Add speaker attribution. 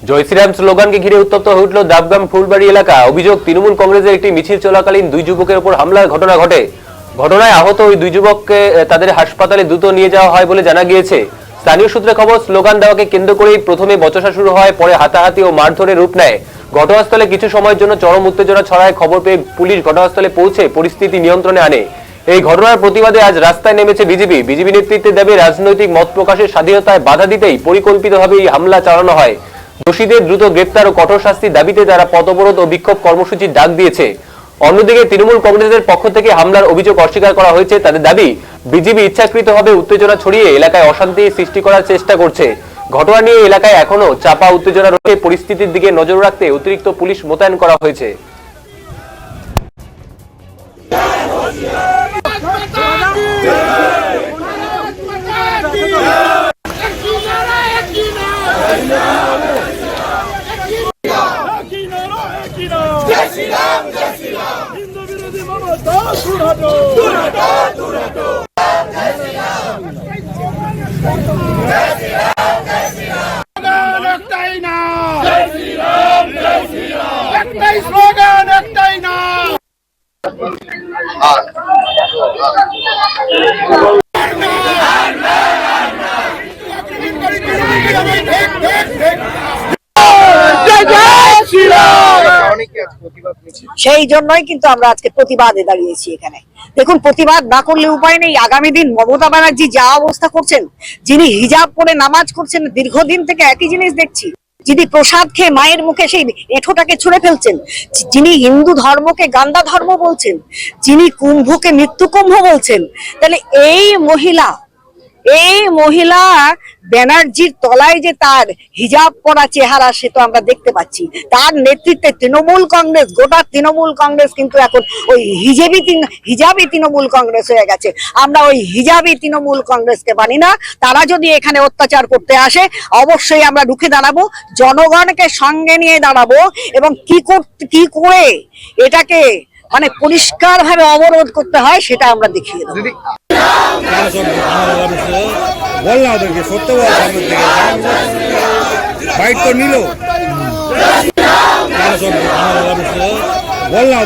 Speaker 1: জয় শ্রীরাম স্লোগানকে ঘিরে উত্তপ্ত হয়ে উঠল দাবগাম ফুলবাড়ি এলাকা। অভিযোগ, তৃণমূল কংগ্রেসের একটি মিছিল চলাকালীন দুই যুবকের উপর হামলার ঘটনা ঘটে। ঘটনায় আহত ওই দুই যুবককে তাদের হাসপাতালে দ্রুত নিয়ে যাওয়া হয় বলে জানা গিয়েছে। স্থানীয় সূত্রে খবর, স্লোগান দেওয়াকে কেন্দ্র করেই প্রথমে বচসা শুরু হয়, পরে হাতাহাতি ও মারধরের রূপ নেয়। ঘটনাস্থলে কিছু সময়ের জন্য চরম উত্তেজনা ছড়ায়। খবর পেয়ে পুলিশ ঘটনাস্থলে পৌঁছে পরিস্থিতি নিয়ন্ত্রণে আনে। এই ঘটনার প্রতিবাদে আজ রাস্তায় নেমেছে বিজেপি নেতৃত্বে দাবি, রাজনৈতিক মত প্রকাশের স্বাধীনতায় বাধা দিতেই পরিকল্পিতভাবে এই হামলা চালানো হয়। দোষীদের দ্রুত গ্রেপ্তার ও কঠোর শাস্তির দাবিতে তারা পথঅবরোধ ও বিক্ষোভ কর্মসূচির ডাক দিয়েছে। অন্যদিকে তৃণমূল কংগ্রেসের পক্ষ থেকে হামলার অভিযোগ অস্বীকার করা হয়েছে। তাদের দাবি, বিজেপি ইচ্ছাকৃতভাবে উত্তেজনা ছড়িয়ে এলাকায় অশান্তি সৃষ্টি করার চেষ্টা করছে। ঘটনা নিয়ে এলাকায় এখনো চাপা উত্তেজনা রয়েছে। পরিস্থিতির দিকে নজর রাখতে অতিরিক্ত পুলিশ মোতায়েন করা হয়েছে।
Speaker 2: সেই জন্যই কিন্তু আমরা আজকে প্রতিবাদে দাঁড়িয়েছি এখানে। দেখুন, প্রতিবাদ না করলে উপায় নেই। আগামী দিন মমতা ব্যানার্জি যা অবস্থা করছেন, যিনি হিজাব পরে নামাজ করছেন, দীর্ঘদিন থেকে একই জিনিস দেখছি, যিনি প্রসাদ খেয়ে মায়ের মুখে সেই এঁঠোটাকে ছুঁড়ে ফেলছেন, যিনি হিন্দু ধর্মকে গান্দা ধর্ম বলছেন, যিনি কুম্ভকে মৃত্যু কুম্ভ বলছেন, তাহলে এই মহিলা ব্যানার্জির তলায় যে তার হিজাব পরা চেহারা, সে তো আমরা দেখতে পাচ্ছি। তার নেতৃত্বে তৃণমূল কংগ্রেস, গোটা তৃণমূল কংগ্রেস কিন্তু এখন ওই হিজাবি তৃণমূল কংগ্রেস হয়ে গেছে। আমরা ওই হিজাবি তৃণমূল কংগ্রেসকে মানি না। তারা যদি এখানে অত্যাচার করতে আসে, অবশ্যই আমরা রুখে দাঁড়াবো, জনগণকে সঙ্গে নিয়ে দাঁড়াবো এবং কি করে এটাকে মানে পরিষ্কার ভাবে অবরোধ করতে হয় সেটা আমরা দেখিয়ে দেবো।
Speaker 3: বল না ওদেরকে, সত্য বল, সামনের থেকে বাইট তো নিল, বল না।